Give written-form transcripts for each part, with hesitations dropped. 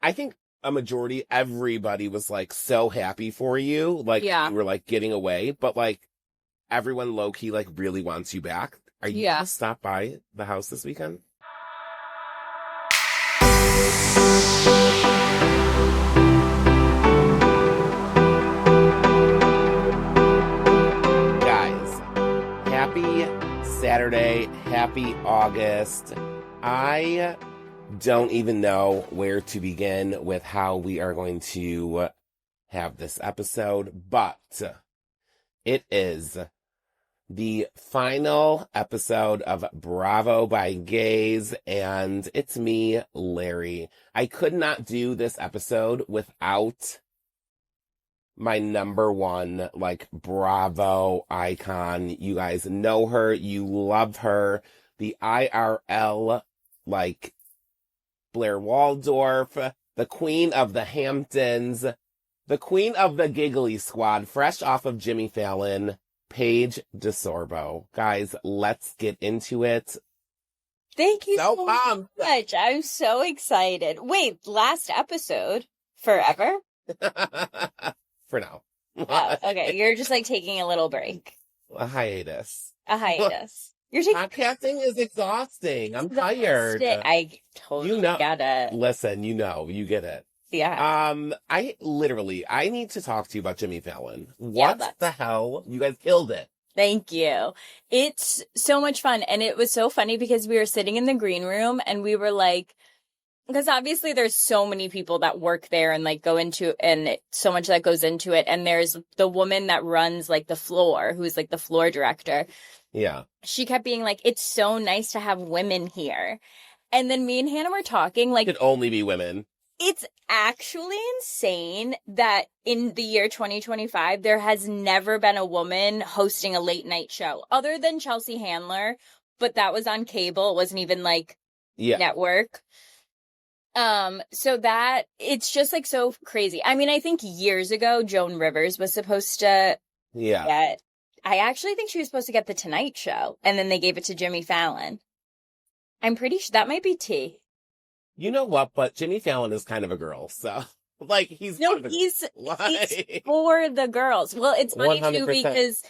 I think a majority, everybody was like so happy for you. Like, you were like getting away, but like everyone low key like really wants you back. Are you gonna stop by the house this weekend? Guys, happy Saturday, happy August. I don't even know where to begin with how we are going to have this episode, but it is the final episode of Bravo by Gays, and it's me, Larry. I could not do this episode without my number one, like, Bravo icon. You guys know her, you love her, the IRL, like, Blair Waldorf, the queen of the Hamptons, the queen of the Giggly Squad, fresh off of Jimmy Fallon, Paige DeSorbo. Guys, let's get into it. Thank you so much. I'm so excited. Wait, last episode? Forever? For now. Oh, okay, you're just like taking a little break. A hiatus. You're taking podcasting is exhausting. I'm tired. I totally get it. Listen, you get it. Yeah. I need to talk to you about Jimmy Fallon. What the hell? You guys killed it. Thank you. It's so much fun. And it was so funny because we were sitting in the green room and we were like, because obviously there's so many people that work there and like go into, and so much that goes into it. And there's the woman that runs like the floor, who's like the floor director. Yeah. She kept being like, it's so nice to have women here. And then me and Hannah were talking like, it could only be women. It's actually insane that in the year 2025, there has never been a woman hosting a late night show other than Chelsea Handler, but that was on cable. It wasn't even like network. So that it's just like so crazy. I mean, I think years ago, Joan Rivers was supposed to get, I actually think she was supposed to get the Tonight Show, and then they gave it to Jimmy Fallon. I'm pretty sure that might be T. You know what? But Jimmy Fallon is kind of a girl, so like he's for the girls. Well, it's funny 100%. Too because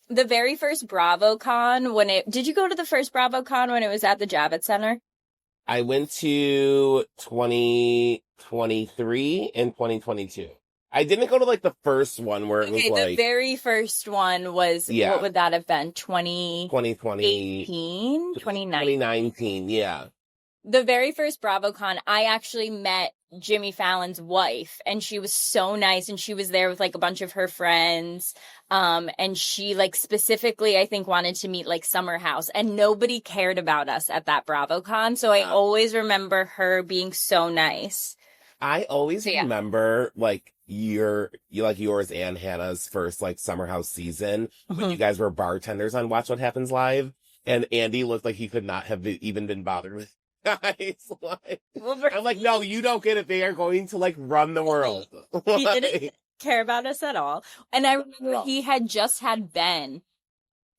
the very first BravoCon did you go to the first BravoCon when it was at the Javits Center? I went to 2023 and 2022. I didn't go to like the first one where it was like the very first one was what would that have been? 2020, 2019, yeah. The very first BravoCon, I actually met Jimmy Fallon's wife, and she was so nice, and she was there with like a bunch of her friends. And she like specifically, I think, wanted to meet like Summer House, and nobody cared about us at that BravoCon. So I always remember her being so nice. I always remember like yours and Hannah's first like Summer House season when you guys were bartenders on Watch What Happens Live, and Andy looked like he could not have even been bothered with guys. Like, I'm like, no, you don't get it. They are going to like run the world. He didn't care about us at all. And I remember he had just had Ben,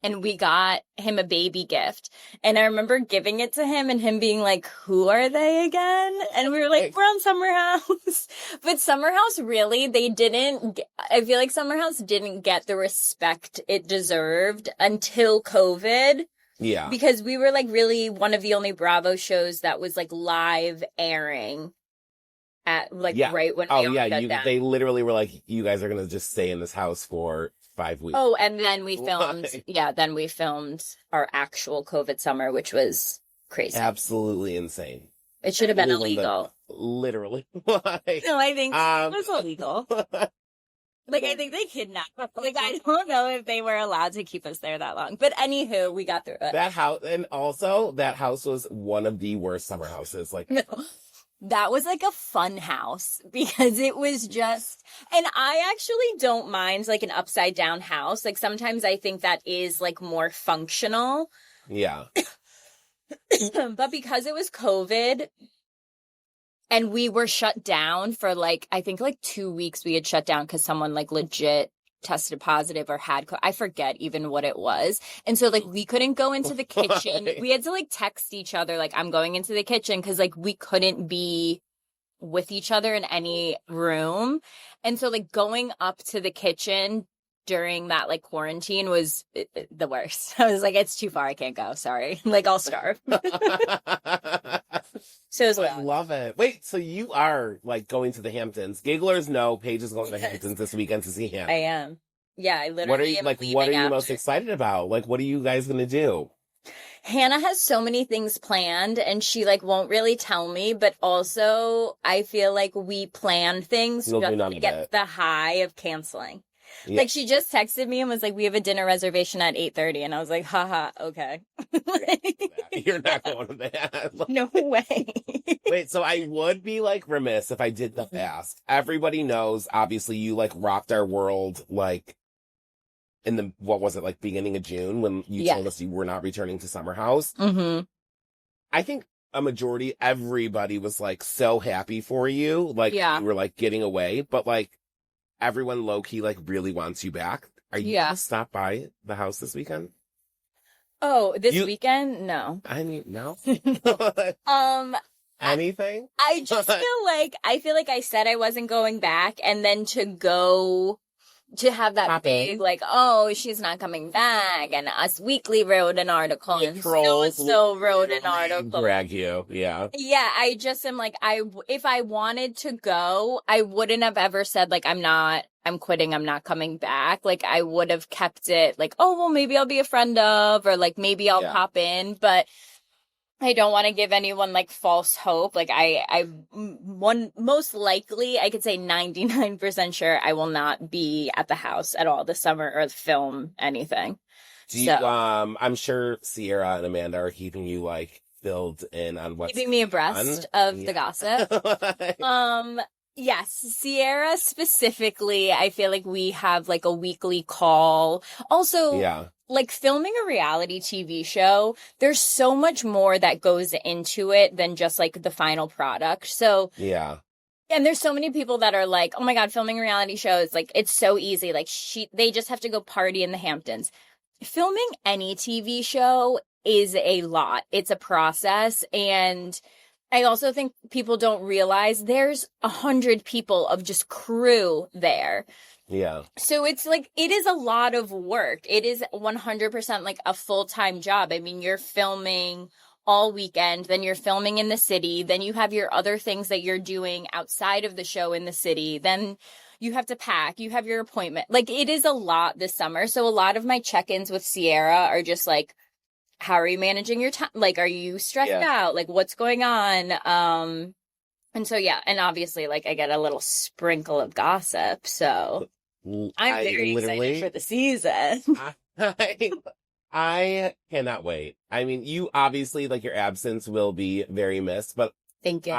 and we got him a baby gift. And I remember giving it to him and him being like, who are they again? And we were like, we're on Summer House. But Summer House, really, I feel like Summer House didn't get the respect it deserved until COVID. Yeah. Because we were like really one of the only Bravo shows that was like live airing at like right when they literally were like, you guys are going to just stay in this house for 5 weeks. Oh, and then we filmed, then we filmed our actual COVID summer, which was crazy. Absolutely insane. It should have been illegal. Literally. No, I think it was illegal. Like, I think they kidnapped us. Like, I don't know if they were allowed to keep us there that long. But anywho, we got through it. That house, and also, that house was one of the worst summer houses. Like, no. That was like a fun house because it was just, and I actually don't mind like an upside down house. Like sometimes I think that is like more functional. Yeah. But because it was COVID and we were shut down for like, I think like 2 weeks we had shut down because someone like legit tested positive or had, I forget even what it was. And so like we couldn't go into the kitchen. We had to like text each other like, I'm going into the kitchen because like we couldn't be with each other in any room. And so like going up to the kitchen during that like quarantine was the worst. I was like, it's too far. I can't go. Sorry. Like I'll starve. So it was I love it. Wait, so you are like going to the Hamptons. Gigglers know Paige is going to the Hamptons this weekend to see him. I am. Yeah, I literally What are you am like? leaving What are you after. most excited about? Like, what are you guys gonna do? Hannah has so many things planned and she like won't really tell me, but also I feel like we plan things You'll do just none to of get it. the high of canceling. Yeah. Like she just texted me and was like, we have a dinner reservation at 8:30, and I was like, haha, okay. You're not going to that. No way. Wait, so I would be like remiss if I did not ask. Everybody knows, obviously, you like rocked our world like in the, what was it, like beginning of June when you told us you were not returning to Summer House. Mm-hmm. I think a majority, everybody was like so happy for you. Like you were like getting away, but like everyone low key like really wants you back. Are you gonna stop by the house this weekend? Oh, this weekend? No. I mean, no. I Anything? just feel like I said I wasn't going back, and then to go to have that big, like, oh, she's not coming back, and Us Weekly wrote an article, and so wrote an article. Drag you, yeah. Yeah, I just am like, if I wanted to go, I wouldn't have ever said, like, I'm quitting, I'm not coming back. Like, I would have kept it, like, oh, well, maybe I'll be a friend of, or, like, maybe I'll pop in, but I don't want to give anyone like false hope. Like most likely I could say 99% sure I will not be at the house at all this summer or film anything. Do you, I'm sure Sierra and Amanda are keeping you like filled in on what's keeping me abreast of the gossip. Yes, Sierra specifically, I feel like we have like a weekly call. Also, like filming a reality TV show, there's so much more that goes into it than just like the final product. So, and there's so many people that are like, oh my God, filming a reality show is like, it's so easy. Like they just have to go party in the Hamptons. Filming any TV show is a lot. It's a process. And I also think people don't realize there's 100 people of just crew there. Yeah. So it's like, it is a lot of work. It is 100% like a full-time job. I mean, you're filming all weekend, then you're filming in the city, then you have your other things that you're doing outside of the show in the city, then you have to pack, you have your appointment. Like, it is a lot this summer. So a lot of my check-ins with Sierra are just like, how are you managing your time? Like, are you stressed out? Like, what's going on? And so, and obviously, like, I get a little sprinkle of gossip. So I'm very excited for the season. I cannot wait. I mean, you obviously, like, your absence will be very missed, but thank you.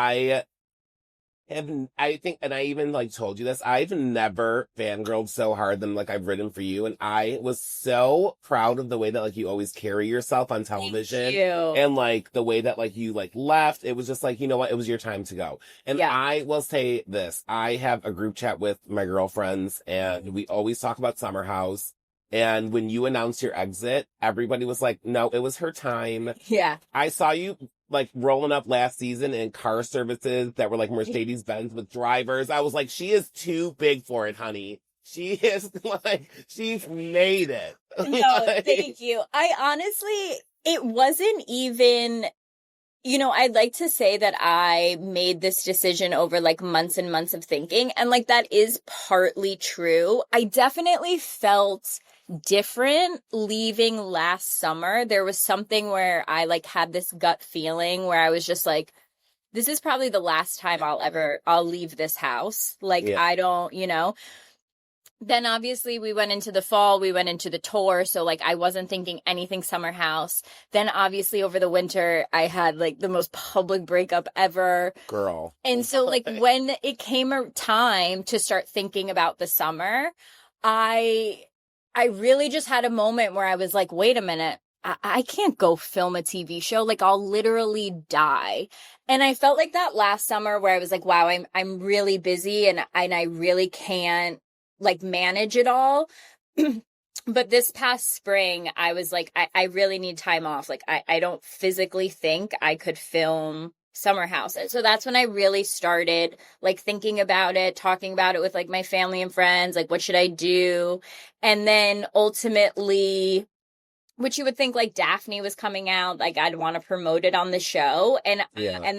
I think, and I even like told you this, I've never fangirled so hard than like I've written for you. And I was so proud of the way that like you always carry yourself on television. Thank you. And like the way that like you like left. It was just like, you know what? It was your time to go. And I will say this, I have a group chat with my girlfriends and we always talk about Summer House. And when you announced your exit, everybody was like, no, it was her time. Yeah. I saw you like rolling up last season in car services that were like Mercedes-Benz with drivers. I was like, she is too big for it, honey. She is like, she's made it. No, thank you. I honestly, it wasn't even, you know, I'd like to say that I made this decision over like months and months of thinking. And like, that is partly true. I definitely felt different leaving last summer. There was something where I like had this gut feeling where I was just like, this is probably the last time I'll leave this house. Like, I don't, you know. Then obviously we went into the fall, we went into the tour. So like I wasn't thinking anything Summer House. Then obviously over the winter I had like the most public breakup ever. Girl. And so like when it came a time to start thinking about the summer, I really just had a moment where I was like, wait a minute, I can't go film a TV show. Like I'll literally die. And I felt like that last summer where I was like, wow, I'm really busy and I really can't like manage it all. But this past spring, I was like, I really need time off. Like I don't physically think I could film Summer House. And so that's when I really started like thinking about it, talking about it with like my family and friends, like what should I do? And then ultimately, which you would think like Daphne was coming out, like I'd want to promote it on the show. And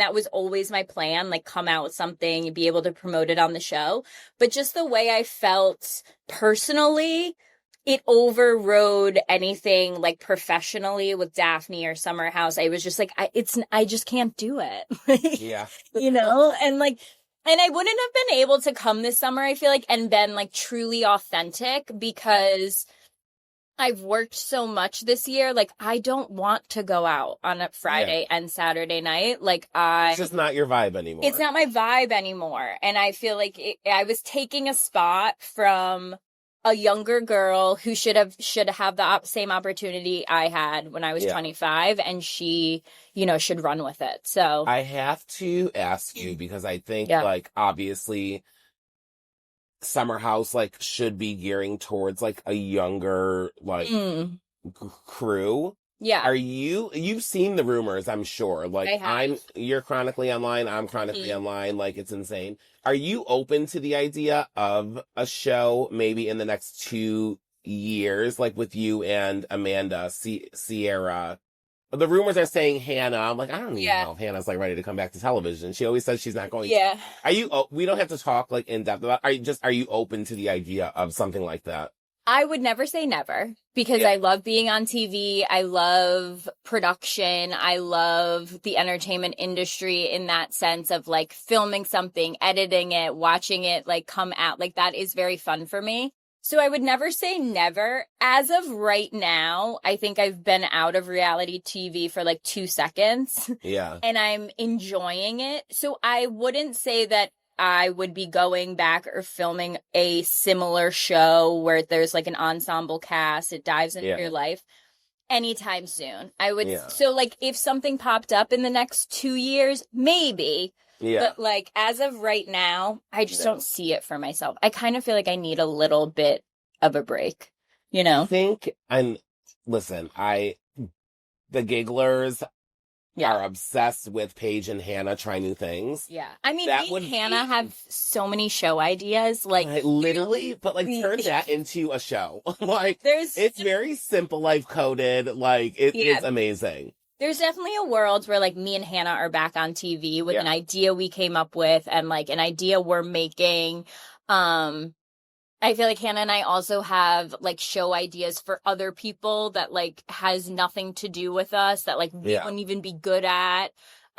that was always my plan, like come out with something and be able to promote it on the show. But just the way I felt personally, it overrode anything like professionally with Daphne or Summer House. I was just like, I just can't do it. Yeah. You know, and I wouldn't have been able to come this summer, I feel like, and been like truly authentic because I've worked so much this year. Like, I don't want to go out on a Friday and Saturday night. Like, it's just not your vibe anymore. It's not my vibe anymore. And I feel like I was taking a spot from a younger girl who should have the same opportunity I had when I was 25, and she, you know, should run with it. So I have to ask you because I think like obviously Summer House like should be gearing towards like a younger like crew. Yeah. You've seen the rumors, I'm sure. Like you're chronically online, I'm chronically online, like it's insane. Are you open to the idea of a show maybe in the next 2 years, like with you and Amanda, Sierra? The rumors are saying Hannah. I'm like, I don't even know if Hannah's like ready to come back to television. She always says she's not going to. Are you, we don't have to talk like in depth about, are you open to the idea of something like that? I would never say never because I love being on TV. I love production. I love the entertainment industry in that sense of like filming something, editing it, watching it like come out. Like that is very fun for me. So I would never say never. As of right now, I think I've been out of reality TV for like 2 seconds. Yeah. And I'm enjoying it. So I wouldn't say that I would be going back or filming a similar show where there's like an ensemble cast, it dives into your life anytime soon. I would, so like if something popped up in the next 2 years, maybe. Yeah. But like as of right now, I just don't see it for myself. I kind of feel like I need a little bit of a break, you know? I think, and listen, the Gigglers are obsessed with Paige and Hannah trying new things. Yeah. I mean, me and Hannah have so many show ideas. Like literally, but like turn that into a show. Like it's very simple, life coded. Like it is amazing. There's definitely a world where like me and Hannah are back on TV with an idea we came up with and like an idea we're making. I feel like Hannah and I also have like show ideas for other people that like has nothing to do with us that like we wouldn't even be good at.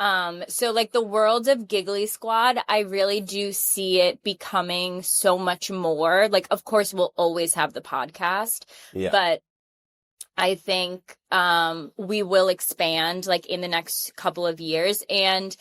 So like the world of Giggly Squad, I really do see it becoming so much more. Like, of course, we'll always have the podcast, but I think we will expand like in the next couple of years. And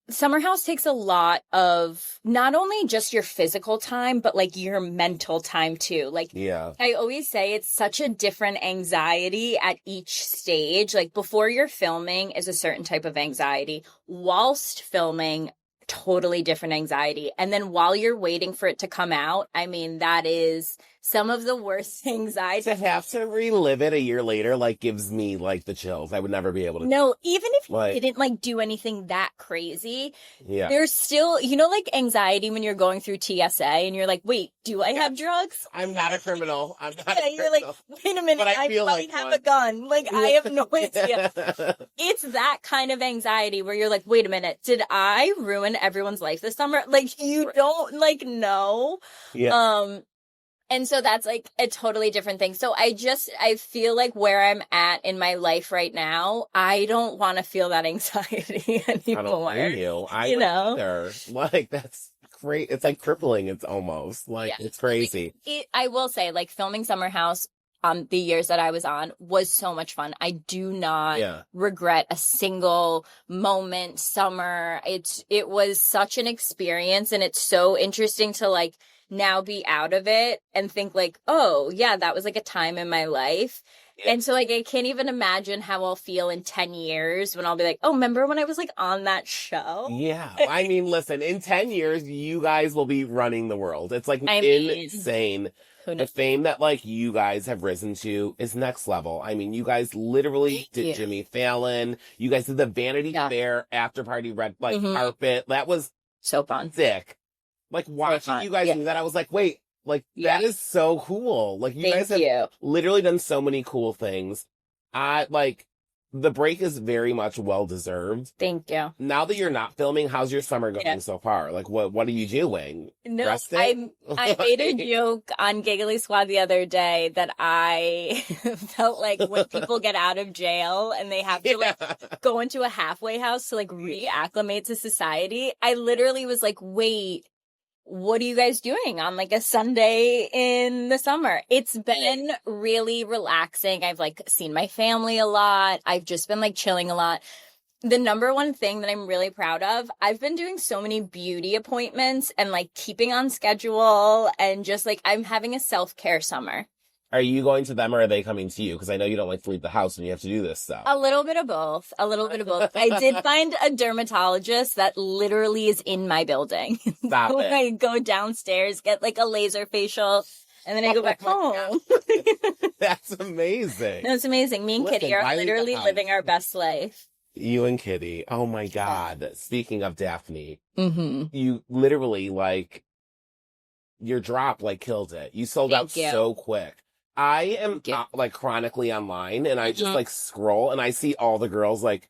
Summer House takes a lot of not only just your physical time, but like your mental time too. Like, I always say it's such a different anxiety at each stage. Like before you're filming is a certain type of anxiety. Whilst filming, totally different anxiety. And then while you're waiting for it to come out, I mean, that is some of the worst anxiety. To have to relive it a year later, like, gives me, like, the chills. I would never be able to. No, even if you didn't, like, do anything that crazy, there's still, you know, like, anxiety when you're going through TSA and you're like, wait, do I have drugs? I'm not a criminal. I'm not a criminal. You're like, wait a minute, but I feel might have a gun. Like, I have no idea. It's that kind of anxiety where you're like, wait a minute, did I ruin everyone's life this summer? Like, you don't, like, know. And so that's like a totally different thing. So I feel like where I'm at in my life right now, I don't want to feel that anxiety anymore. I don't blame you. You know? Either. Like, that's great. It's like crippling. It's almost like, it's crazy. I will say, like, filming Summer House the years that I was on was so much fun. I do not regret a single moment, summer. It was such an experience, and it's so interesting to like now be out of it and think like, oh yeah, that was like a time in my life. And so, like, I can't even imagine how I'll feel in 10 years when I'll be like, oh, remember when I was, like, on that show? Yeah. I mean, listen, in 10 years, you guys will be running the world. It's, like, I mean, insane. who The knows? fame that, like, you guys have risen to is next level. I mean, you guys literally Thank did you. Jimmy Fallon. You guys did the Vanity Yeah. Fair after party red, like, Mhm. carpet. That was So fun. sick. Like, watching fun. you guys Yeah. do that, I was like, wait, like, Yeah. that is so cool. Like, you guys Thank have you. literally done so many cool things. Like, the break is very much well-deserved. Thank you. Now that you're not filming, how's your summer going Yeah. so far? Like, what are you doing? No, Resting? I made a joke on Giggly Squad the other day that I felt like when people get out of jail and they have to like go into a halfway house to like reacclimate to society. I literally was like, wait, what are you guys doing on like a Sunday in the summer? It's been really relaxing. I've like seen my family a lot. I've just been like chilling a lot. The number one thing that I'm really proud of, I've been doing so many beauty appointments and like keeping on schedule and just like I'm having a self-care summer. Are you going to them or are they coming to you? Because I know you don't like to leave the house when you have to do this stuff. A little bit of both. A little bit of both. I did find a dermatologist that literally is in my building. Stop So it. I go downstairs, get like a laser facial, and then I go back home. That's amazing. No, it's amazing. Me and Listen, Kitty are why leave the literally house? living our best life. You and Kitty. Oh my God. Speaking of Daphne, Mm-hmm. you literally like, your drop like killed it. You sold out Thank you. so quick. I am Thank you. like chronically online and I just Mhm. like scroll and I see all the girls like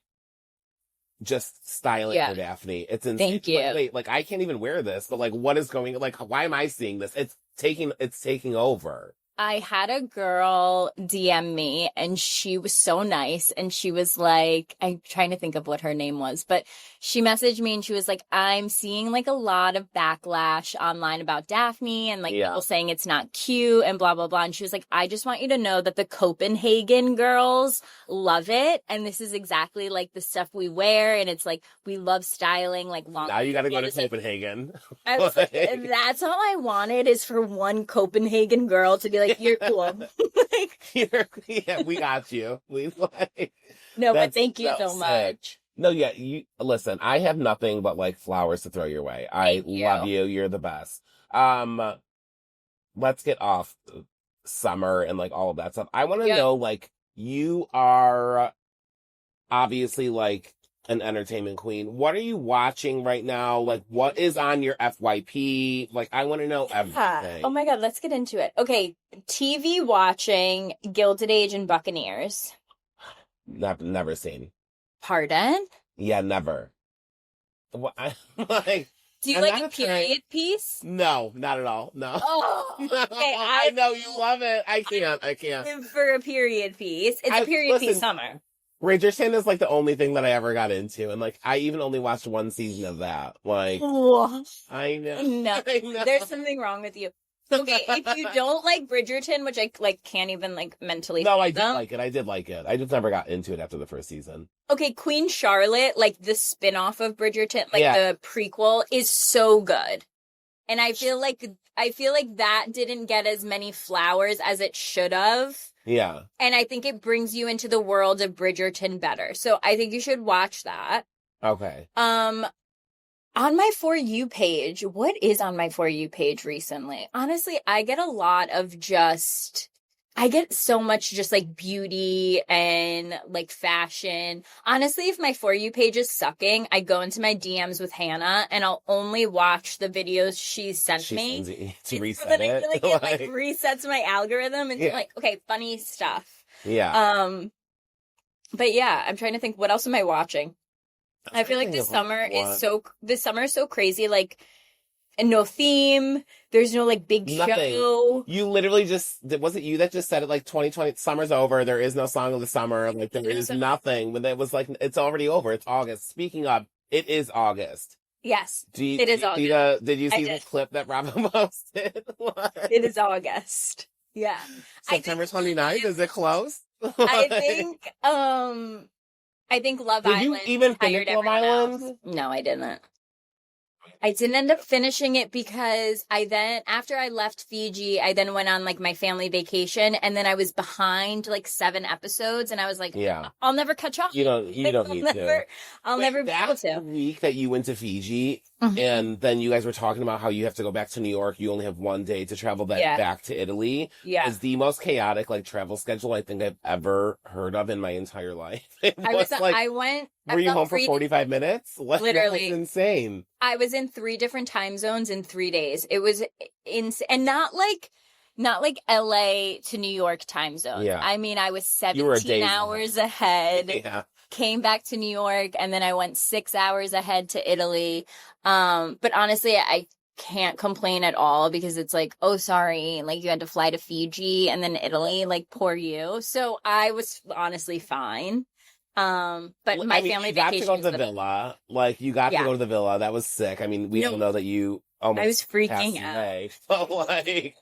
just styling Yeah. for Daphne. It's insane. Thank you. Like, wait, like I can't even wear this, but like what is going, like why am I seeing this? It's taking over. I had a girl DM me and she was so nice and she was like, I'm trying to think of what her name was, but she messaged me and she was like, I'm seeing like a lot of backlash online about Daphne and like Yeah. people saying it's not cute and blah, blah, blah. And she was like, I just want you to know that the Copenhagen girls love it. And this is exactly like the stuff we wear. And it's like, we love styling like long. Now you got to go to It's like- Copenhagen. I was like, that's all I wanted is for one Copenhagen girl to be like, you're cool. Like, Yeah, we got you. We like. no, but That's thank you so sick. much. No, yeah, you listen, I have nothing but like flowers to throw your way. I Thank you. love you. You're the best. Let's get off summer and like all of that stuff. I want to Yeah. know, like, you are obviously like an entertainment queen. What are you watching right now? Like, what is on your FYP? Like, I want to know everything. Oh my God, let's get into it. Okay, TV watching Gilded Age and Buccaneers. Never seen. Pardon? Yeah, never. What, like, Do you I'm like not a a period piece? no, not at all. No. Oh, okay. I know you love it. I can't. live for a period piece. It's a period Listen, piece summer. Bridgerton is like the only thing that I ever got into, and like I even only watched one season of that. Like Whoa. I know, No, I know. there's something wrong with you. Okay, if you don't like Bridgerton, which I like can't even like mentally No, I did fathom. like it. I did like it. I just never got into it after the first season. Okay, Queen Charlotte, like the spin-off of Bridgerton, like Yeah. the prequel, is so good. And I feel like that didn't get as many flowers as it should have. Yeah. And I think it brings you into the world of Bridgerton better. So I think you should watch that. Okay. On my For You page, what is on my For You page recently? Honestly, I get a lot of I get so much just like beauty and like fashion. Honestly, if my For You page is sucking, I go into my DMs with Hannah and I'll only watch the videos she sent me. Sends it to So reset that I it. feel like it like resets my algorithm and Yeah. like, okay, funny stuff. Yeah. But yeah, I'm trying to think, what else am I watching? I feel like this summer is so crazy, like, and no theme. There's no like big Nothing. show. You literally was it you that just said it like 2020, summer's over, there is no song of the summer, like there is nothing. When it was like, it's already over, it's August. Speaking of, it is August. Yes, It is did you I see the did. clip that Bravo posted? it is August. Yeah. September 29th, is it close? I think Love Did Island you even hired finish Love everyone Island? else. No, I didn't. I didn't end up finishing it because after I left Fiji, I then went on like my family vacation, and then I was behind like 7 episodes, and I was like, Yeah. I'll never catch up. You don't need to. I'll never be able to. That week that you went to Fiji, and then you guys were talking about how you have to go back to New York. You only have one day to travel back to Italy. Yeah. Is the most chaotic like travel schedule I think I've ever heard of in my entire life. Were you home for 45 minutes? Literally. That's insane. I was in 3 different time zones in 3 days. It was insane. And not like LA to New York time zone. Yeah. I mean, I was 17 hours ahead. Yeah. Came back to New York, and then I went 6 hours ahead to Italy. But honestly, I can't complain at all because it's like, oh, sorry, like you had to fly to Fiji and then Italy, like poor you. So I was honestly fine. But my family vacation. You got to go to the villa. Like you got to go to the villa. That was sick. I mean, we don't know that you almost I was freaking out. Away. So like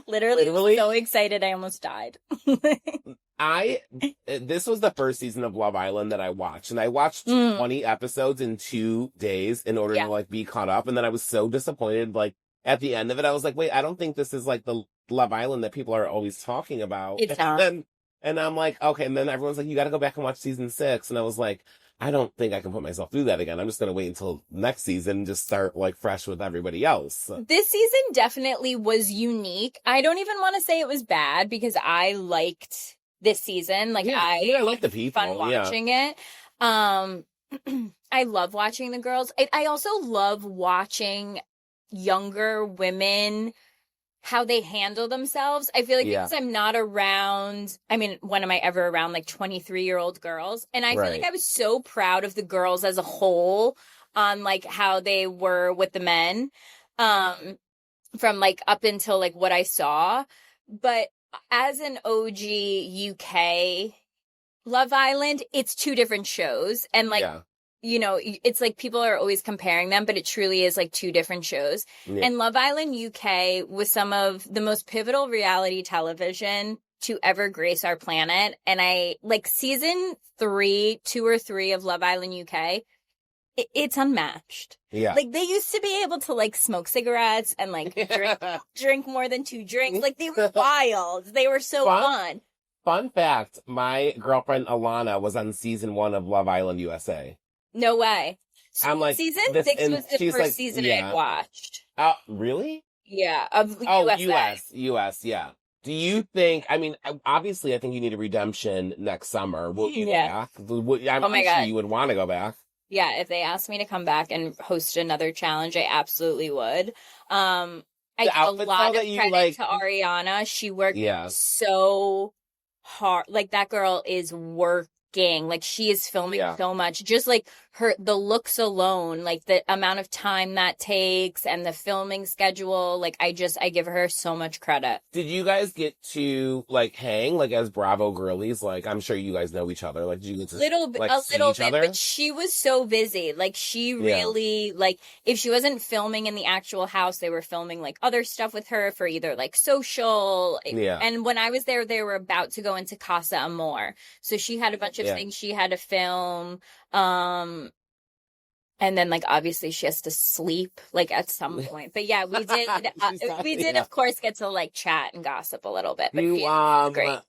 literally so excited I almost died. This was the first season of Love Island that I watched, and I watched 20 episodes in 2 days in order to like be caught up. And then I was so disappointed. Like at the end of it, I was like, wait, I don't think this is like the Love Island that people are always talking about. It's not. And I'm like, okay. And then everyone's like, you got to go back and watch season 6. And I was like, I don't think I can put myself through that again. I'm just going to wait until next season and just start like fresh with everybody else. This season definitely was unique. I don't even want to say it was bad because I liked this season. Like I like the people. Fun watching it. I love watching the girls. I also love watching younger women, how they handle themselves. I feel like because I'm not around, I mean, when am I ever around like 23-year-old girls? And I feel like I was so proud of the girls as a whole on like how they were with the men, from like up until like what I saw. But as an OG UK Love Island, it's 2 different shows. And like, you know, it's like people are always comparing them, but it truly is like 2 different shows. Yeah. And Love Island UK was some of the most pivotal reality television to ever grace our planet. And I like season 3, 2 or 3 of Love Island UK. It's unmatched. Yeah. Like they used to be able to like smoke cigarettes and like drink more than 2 drinks. Like they were wild. They were so fun. Fun fact, my girlfriend Alana was on season 1 of Love Island USA. No way. So I'm like, season 6 was the first season I watched. Really? Yeah, of USA. US, yeah. Do you think, I mean, obviously I think you need a redemption next summer. Will you go back? I'm sure you would want to go back. Yeah, if they asked me to come back and host another challenge, I absolutely would. I give a lot of credit to Ariana. She worked so hard. Like that girl is working. Like she is filming so much. Just like the looks alone, like the amount of time that takes and the filming schedule. Like I give her so much credit. Did you guys get to like hang like as Bravo girlies? Like I'm sure you guys know each other. Like did you get to a little bit, but she was so busy. Like she really like if she wasn't filming in the actual house, they were filming like other stuff with her for either like social. Yeah. And when I was there, they were about to go into Casa Amor, so she had a bunch of things she had to film. And then like obviously she has to sleep like at some point. But yeah, we did of course get to like chat and gossip a little bit. But great.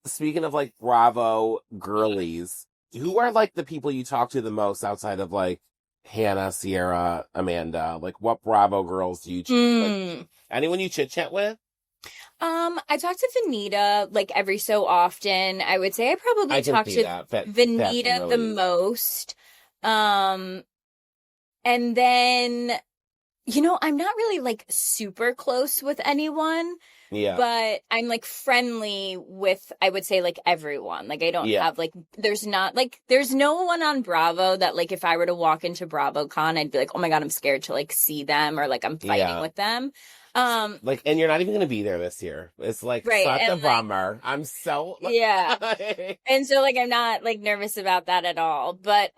Speaking of like Bravo girlies, who are like the people you talk to the most outside of like Hannah, Sierra, Amanda? Like what Bravo girls do you chit anyone you chit chat with? I talk to Vanita like every so often. I would say I probably talk to Vanita the most. And then, you know, I'm not really like super close with anyone. Yeah. But I'm like friendly with, I would say like everyone. Like I don't have like, there's no one on Bravo that like if I were to walk into BravoCon, I'd be like, oh my God, I'm scared to like see them or like I'm fighting with them. Like, and you're not even going to be there this year. It's like such a bummer. I'm so and so like I'm not like nervous about that at all. But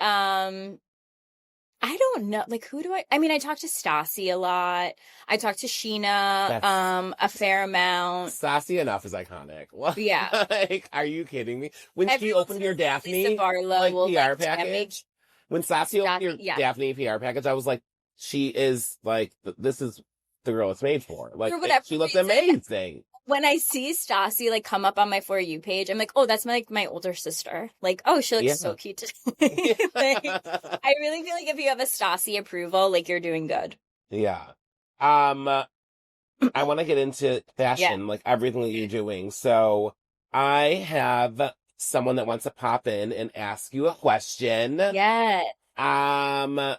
I don't know. Like, who do I mean, I talk to Stassi a lot. I talk to Sheena a fair amount. Stassi enough is iconic. Yeah. Like, are you kidding me? When she opened your Daphne Barlow like PR package, when Stassi opened your Daphne PR package, I was like, she is like, this is the girl it's made for. Like, For whatever she looks reason, amazing. when I see Stassi like come up on my For You page, I'm like, oh, that's my older sister. Like, oh, she looks so cute today. Like, I really feel like if you have a Stassi approval, like you're doing good. Yeah. I want to get into fashion, like everything that you're doing. So I have someone that wants to pop in and ask you a question. Yeah. My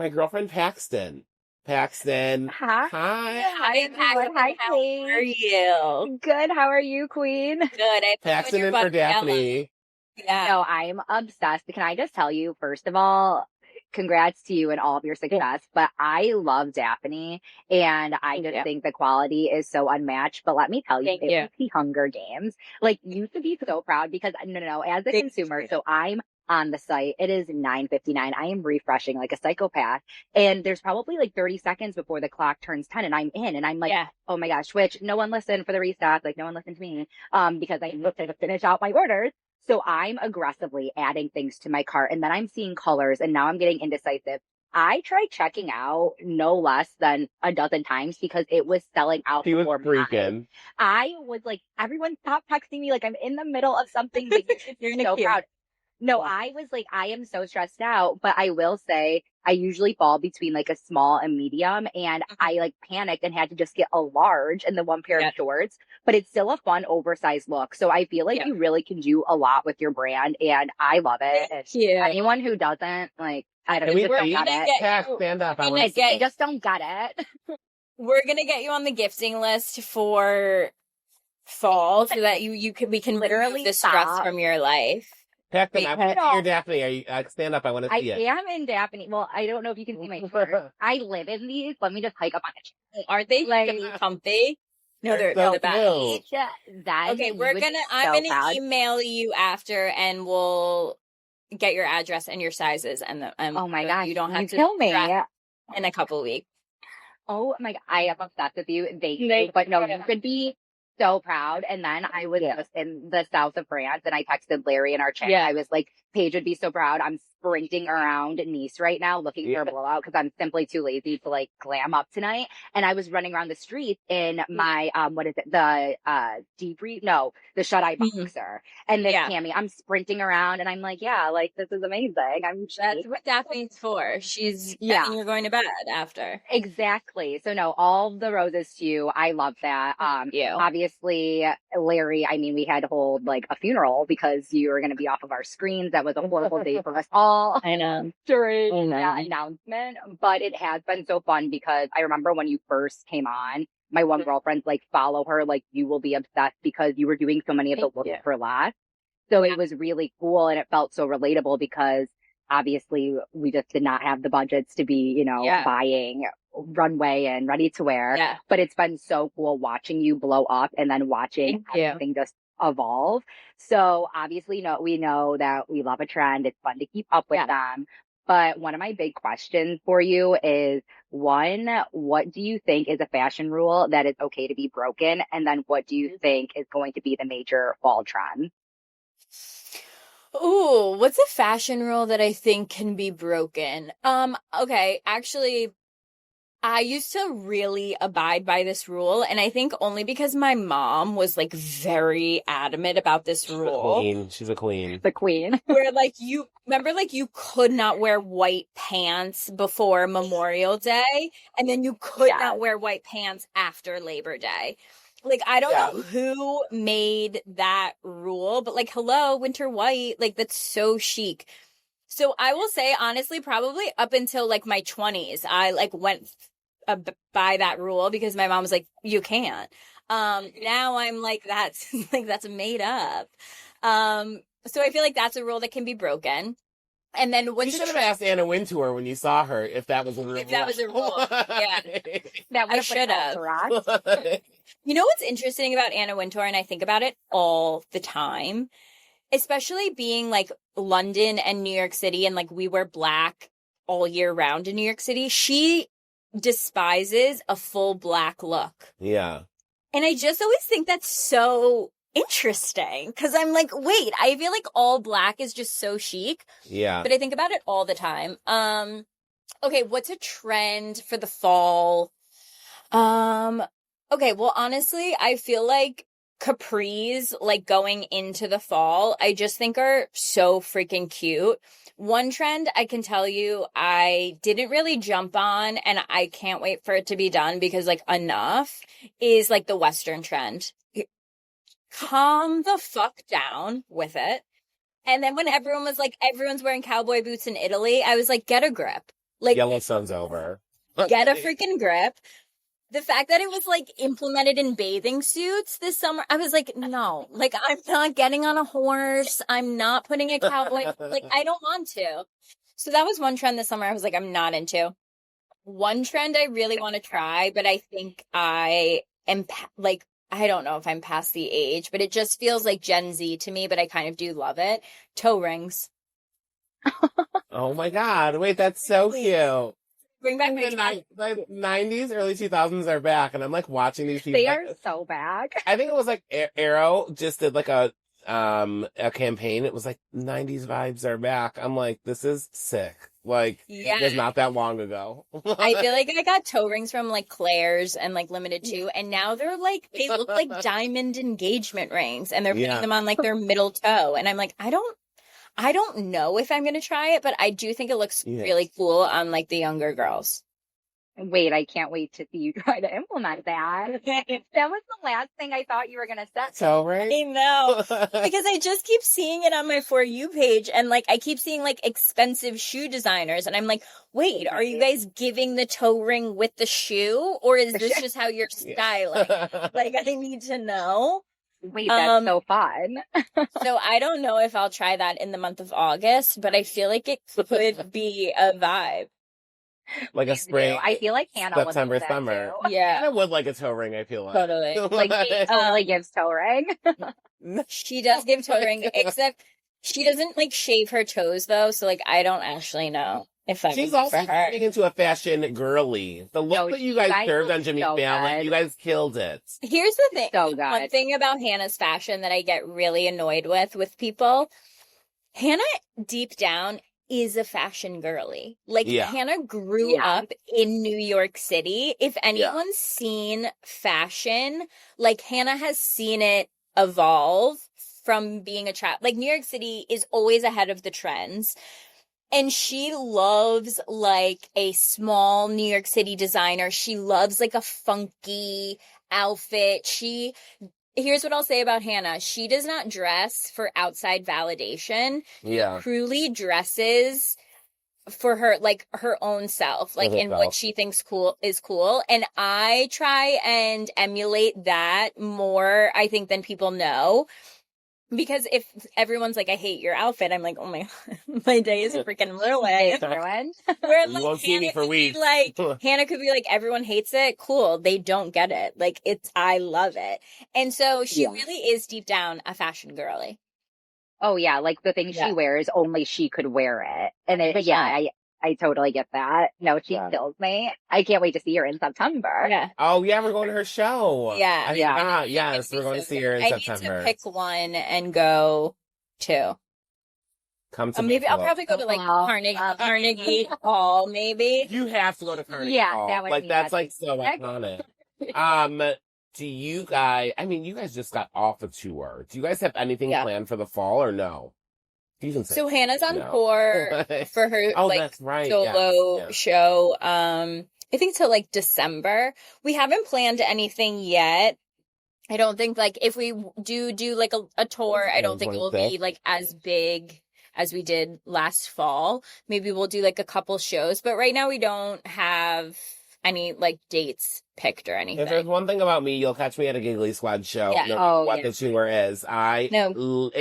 girlfriend Paxton. Paxton. Hi. Hi, Everyone. Paxton. Hi, How are you? Good. How are you, Queen? Good. I Paxton and for Daphne. Yeah. No, I'm obsessed. Can I just tell you, first of all, congrats to you and all of your success. But I love Daphne, and I just think the quality is so unmatched. But let me tell you, it was the Hunger Games. Like, you should be so proud because, no, as a consumer, so I'm on the site. It is 9:59. I am refreshing like a psychopath. And there's probably like 30 seconds before the clock turns 10 and I'm in and I'm like, oh my gosh, which no one listened for the restock. Like no one listened to me, because I looked to finish out my orders. So I'm aggressively adding things to my cart and then I'm seeing colors and now I'm getting indecisive. I tried checking out no less than a dozen times because it was selling out. She was freaking. I was like, everyone stop texting me. Like I'm in the middle of something. Like, you're so proud. No, I was like, I am so stressed out, but I will say I usually fall between like a small and medium and I like panicked and had to just get a large and the one pair of shorts, but it's still a fun oversized look. So I feel like you really can do a lot with your brand and I love it. Thank you. Anyone who doesn't, like, I don't know. I just don't get it. We're going to get you on the gifting list for fall so that we can literally the stress from your life. Paxton, I want to see your Daphne. Are you, stand up. I want to see it. I am in Daphne. Well, I don't know if you can see my shirt. I live in these. Let me just hike up on the chair. Aren't they like comfy? No, they're so the best. Okay, I'm gonna email you after, and we'll get your address and your sizes, and oh my gosh, you don't have to kill me in a couple of weeks. Oh my god, I am obsessed with you. Thank you, but no, you could be so proud. And then I was just in the south of France and I texted Larry in our chat. I was like, Paige would be so proud. I'm sprinting around Nice right now looking for a blowout because I'm simply too lazy to like glam up tonight. And I was running around the streets in my, the shut-eye boxer and this cami. I'm sprinting around and I'm like, like this is amazing. That's what Daphne's for. She's and you're going to bed after. Exactly. So no, all the roses to you. I love that. Obviously, Larry, I mean, we had to hold like a funeral because you were going to be off of our screens. That was a horrible day for us all. I know. During that announcement. But it has been so fun because I remember when you first came on, my one girlfriend's like, follow her, like you will be obsessed because you were doing so many of the looks for less. So it was really cool and it felt so relatable because obviously we just did not have the budgets to be, buying runway and ready to wear. Yeah. But it's been so cool watching you blow up and then watching everything just evolve. So obviously, we know that we love a trend. It's fun to keep up with them. But one of my big questions for you is, one, what do you think is a fashion rule that is okay to be broken? And then what do you think is going to be the major fall trend? Ooh, what's a fashion rule that I think can be broken? Okay, actually, I used to really abide by this rule, and I think only because my mom was like very adamant about this rule. She's a queen. The queen. Where like you could not wear white pants before Memorial Day, and then you could not wear white pants after Labor Day. Like, I don't know who made that rule, but like, hello, winter white, like that's so chic. So I will say, honestly, probably up until like my 20s, I like went by that rule because my mom was like, you can't. Now I'm like, that's made up. So I feel like that's a rule that can be broken. And then you should have asked Anna Wintour when you saw her if that was a rule. If that was a rule, yeah. I should have. You know what's interesting about Anna Wintour, and I think about it all the time, especially being like London and New York City, and like we wear black all year round in New York City. She despises a full black look. Yeah. And I just always think that's so interesting because I'm like, wait, I feel like all black is just so chic. Yeah. But I think about it all the time. Okay, what's a trend for the fall? Okay, well, honestly, I feel like capris, like going into the fall, I just think are so freaking cute. One trend I can tell you I didn't really jump on, and I can't wait for it to be done because, like, enough is like the Western trend. Calm the fuck down with it. And then when everyone was like, everyone's wearing cowboy boots in Italy, I was like, get a grip. Like, Yellowstone's over. get a freaking grip. The fact that it was like implemented in bathing suits this summer, I was like, no, like I'm not getting on a horse. I'm not putting a cowboy, like I don't want to. So that was one trend this summer I was like, I'm not into. One trend I really want to try, but I think I am like, I don't know if I'm past the age, but it just feels like Gen Z to me, but I kind of do love it. Toe rings. Oh my God. Wait, that's so cute. Bring back my the 90s, early 2000s are back, and I'm like watching these people. They are so back. I think it was like Arrow just did like a campaign. It was like 90s vibes are back. I'm like, this is sick. Like, yeah. It was not that long ago. I feel like I got toe rings from like Claire's and like Limited Too, and now they're like, they look like diamond engagement rings, and they're putting them on like their middle toe, and I'm like, I don't know if I'm going to try it, but I do think it looks really cool on like the younger girls. Wait, I can't wait to see you try to implement that. That was the last thing I thought you were going to say. So, right? I know. Because I just keep seeing it on my For You page, and like I keep seeing like expensive shoe designers, and I'm like, wait, are you guys giving the toe ring with the shoe, or is this just how you're styling? Like, I need to know. Wait, that's so fun. So I don't know if I'll try that in the month of August, but I feel like it could be a vibe. Like a spring. I feel like Hannah September, would summer. Too. Yeah. I would like a toe ring, I feel like. Totally. Like, he totally gives toe ring. She does give toe ring, except she doesn't like shave her toes though, so like I don't actually know if I She's also getting into a fashion girly. The look that you guys served on Jimmy Fallon, you guys killed it. Here's the thing. So good. One thing about Hannah's fashion that I get really annoyed with people, Hannah deep down is a fashion girly. Like, Hannah grew up in New York City. If anyone's seen fashion, like Hannah has seen it evolve from being a child. Like, New York City is always ahead of the trends. And she loves like a small New York City designer. She loves like a funky outfit. Here's what I'll say about Hannah. She does not dress for outside validation. Yeah. Truly dresses for her, like her own self, like in what she thinks is cool. And I try and emulate that more, I think, than people know. Because if everyone's like, I hate your outfit, I'm like, oh my, my day is freaking ruined. Where you won't see me for weeks. Like, Hannah could be like, everyone hates it. Cool. They don't get it. Like, I love it. And so she really is deep down a fashion girly. Oh yeah. Like the things she wears, only she could wear it. And I totally get that. No, she kills me. I can't wait to see her in September. Yeah. Oh, yeah, we're going to her show. Yeah. Yes, we're going to see her in September. I need to pick one and go to. Come to maybe I'll probably go to like Carnegie Hall, maybe. You have to go to Carnegie Hall. That would like that's like so iconic. Do you guys? I mean, you guys just got off a tour. Do you guys have anything planned for the fall or no? So Hannah's on tour for her that's right. solo show. I think till like December. We haven't planned anything yet. I don't think like if we do like a tour, I don't think it will be like as big as we did last fall. Maybe we'll do like a couple shows, but right now we don't have any like dates picked or anything. If there's one thing about me, you'll catch me at a Giggly Squad show. What the tour is. They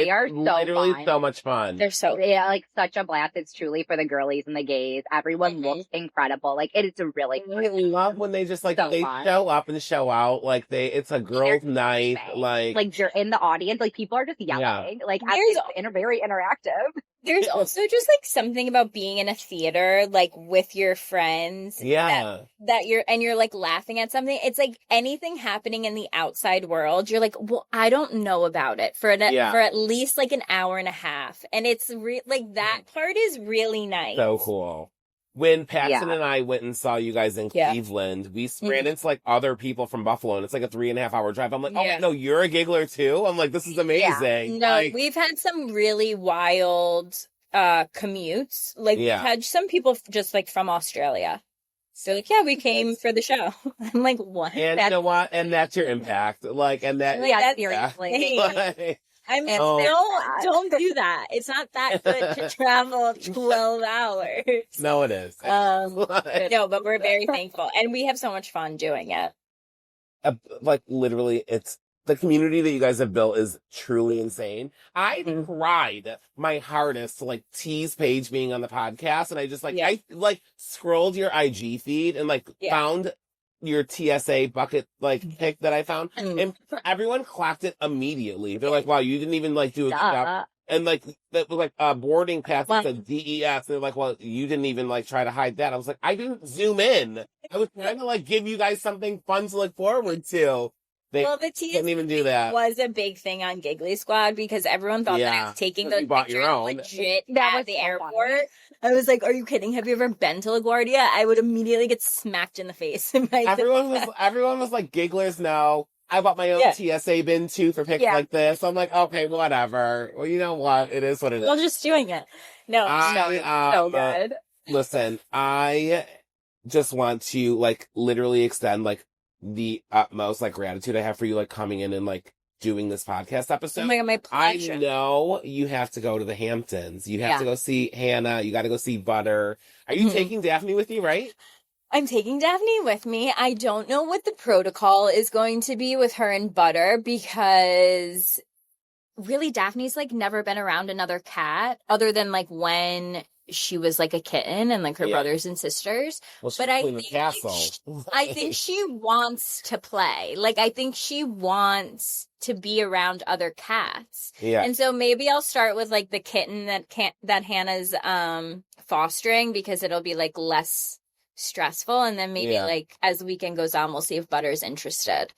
are literally fun. So much fun. They're so like such a blast. It's truly for the girlies and the gays. Everyone looks incredible. Like it is really I love when they just like they show up and show out. Like it's a girls' night. Like you're in the audience. Like people are just yelling. Like it's very interactive. There's also just like something about being in a theater, like with your friends. Yeah. That you're like laughing at something. It's like anything happening in the outside world. You're like, well, I don't know about it for at least like an hour and a half. And it's like that part is really nice. So cool. when Paxton and I went and saw you guys in Cleveland, we ran into like other people from Buffalo, and it's like a 3.5 hour drive. I'm like, oh no, you're a giggler too? I'm like, this is amazing. No, like, we've had some really wild commutes. Like, we've had some people just like from Australia. So like, we came for the show. I'm like, what? And you know what? And that's your impact. Like, and that seriously. I mean, don't do that. It's not that good to travel 12 hours. No, it is. No, but we're very thankful. And we have so much fun doing it. Like, literally, it's the community that you guys have built is truly insane. I tried my hardest to like tease Paige being on the podcast, and I just like I like scrolled your IG feed and like found your TSA bucket like pic that I found, and everyone clapped it immediately. They're like, "Wow, you didn't even like do a good job." And like that was like boarding pass said DES. And they're like, "Well, you didn't even like try to hide that." I was like, "I didn't zoom in. I was trying to like give you guys something fun to look forward to." The TSA didn't even do that. Was a big thing on Giggly Squad because everyone thought that I was taking those pictures legit at the airport. Funny. I was like, "Are you kidding? Have you ever been to LaGuardia?" I would immediately get smacked in the face. Everyone was like, "Gigglers, no." I bought my own TSA bin too for pics like this. I'm like, okay, whatever. Well, you know what? It is what it is. We're just doing it. No, so good. Listen, I just want to like literally extend like the utmost like gratitude I have for you like coming in and like doing this podcast episode. Oh my God, my pleasure. I know you have to go to the Hamptons. You have to go see Hannah. You got to go see Butter. Are you taking Daphne with you, right? I'm taking Daphne with me. I don't know what the protocol is going to be with her and Butter because really Daphne's like never been around another cat other than like when she was like a kitten and like her brothers and sisters. Well, but I think she wants to play. Like I think she wants to be around other cats. Yeah. And so maybe I'll start with like the kitten that Hannah's fostering because it'll be like less stressful, and then maybe like as the weekend goes on we'll see if Butter's interested.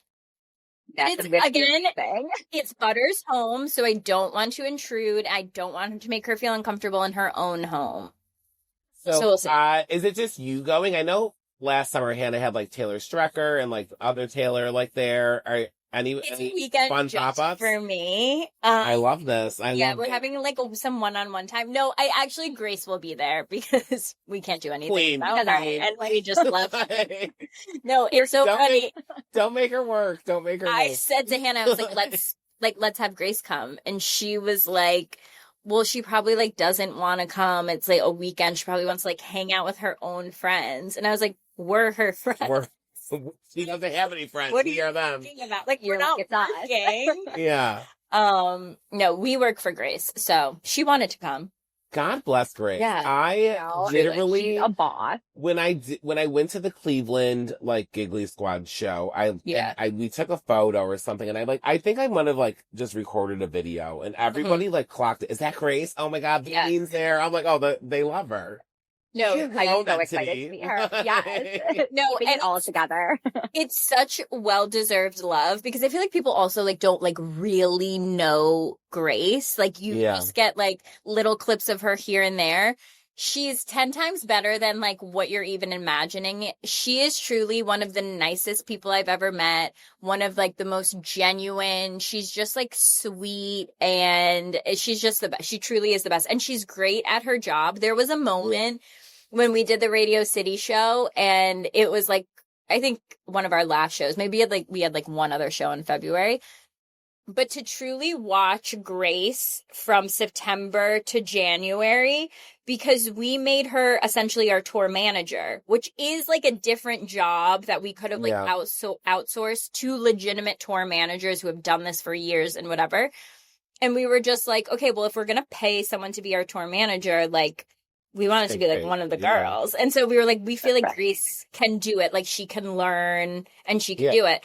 That's again thing. It's Butter's home, so I don't want to intrude. I don't want to make her feel uncomfortable in her own home. So we'll see. Is it just you going? I know last summer Hannah had like Taylor Strecker and like other Taylor like there. Are any weekend fun pop-ups for me? I love this. We're having like some one-on-one time. No, Grace will be there because we can't do anything about her, and we just love her. No, it's so funny. Don't make her work. Don't make her. I said to Hannah, I was like, let's have Grace come, and she was like, well, she probably like doesn't want to come. It's like a weekend. She probably wants to like hang out with her own friends, and I was like, we're her friends. She doesn't have any friends. What we are them. About? Like, you're not working. Yeah. No, we work for Grace, so she wanted to come. God bless Grace. Yeah. I literally a boss. When I went to the Cleveland like Giggly Squad show, we took a photo or something, and I think I might have like just recorded a video, and everybody like clocked it. Is that Grace? Oh my God, the queen's there. I'm like, oh, they love her. No, I'm so excited to meet her. Yes. No, and all together. It's such well-deserved love because I feel like people also like don't like really know Grace. Like you just get like little clips of her here and there. She's 10 times better than like what you're even imagining. She is truly one of the nicest people I've ever met. One of like the most genuine. She's just like sweet and she's just the best. She truly is the best. And she's great at her job. There was a moment when we did the Radio City show and it was like, I think one of our last shows, maybe we had like one other show in February. But to truly watch Grace from September to January, because we made her essentially our tour manager, which is like a different job that we could have like outsourced to legitimate tour managers who have done this for years and whatever. And we were just like, okay, well, if we're going to pay someone to be our tour manager, like we wanted to be like one of the girls. And so we were like, we feel like Grace can do it. Like she can learn and she can do it.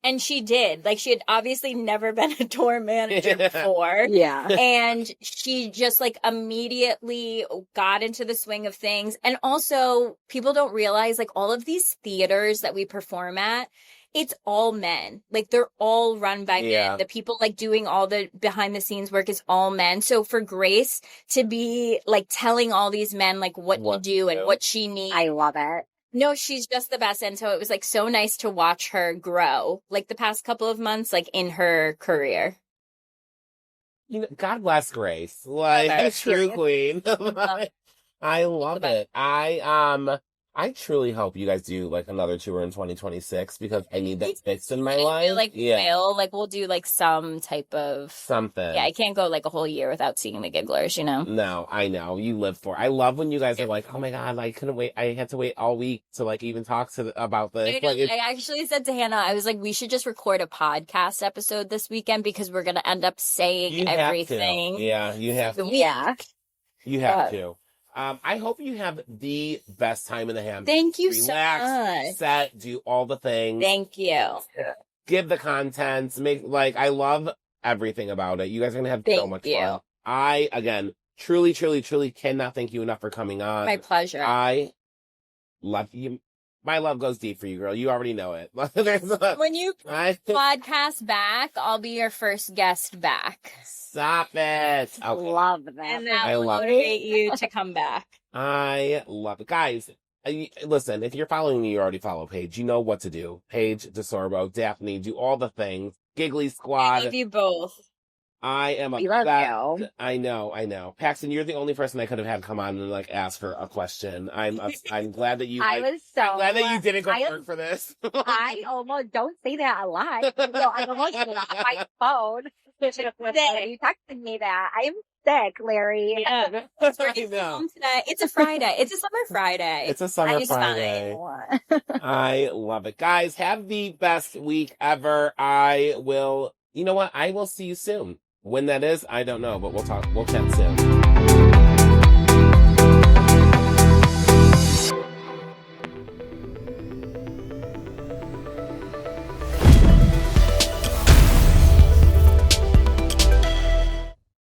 And she did. Like, she had obviously never been a tour manager before. Yeah. And she just, like, immediately got into the swing of things. And also, people don't realize, like, all of these theaters that we perform at, it's all men. Like, they're all run by Yeah. men. The people, like, doing all the behind the scenes work is all men. So for Grace to be, like, telling all these men, like, what to do and what she needs. I love it. No, she's just the best. And so it was, like, so nice to watch her grow, like, the past couple of months, like, in her career. You know, God bless Grace. Like, a true queen. I love it. I truly hope you guys do like another tour in 2026 because I need that fixed in my life. Like, we'll do like some type of something. Yeah, I can't go like a whole year without seeing the Gigglers, you know? No, I know. You live for it. I love when you guys are like, oh my God, I couldn't wait. I had to wait all week to like even talk about this. I actually said to Hannah, I was like, we should just record a podcast episode this weekend because we're going to end up saying everything. Yeah, you have to. Yeah. You have to. I hope you have the best time in the Hamptons. Thank you Relax, so much. set, do all the things. Thank you. Give the content. I love everything about it. You guys are going to have so much fun. I, again, truly, truly, truly cannot thank you enough for coming on. My pleasure. I love you. My love goes deep for you, girl. You already know it. When you podcast back, I'll be your first guest back. Stop it. Okay. Love that. And that will motivate you to come back. I love it. Guys, listen, if you're following me, you already follow Paige. You know what to do. Paige DeSorbo, Daphne, do all the things. Giggly Squad. I love you both. I am we love you. I know. Paxton, you're the only person I could have had come on and like ask her a question. I'm glad that you. I'm glad that you didn't go to work for this. I almost don't say that a lot. I almost my phone. You texted me that I'm sick, Larry. Yeah. It's a Friday. It's a summer Friday. It's a summer Friday. I love it, guys. Have the best week ever. You know what? I will see you soon. When that is, I don't know, but we'll chat soon.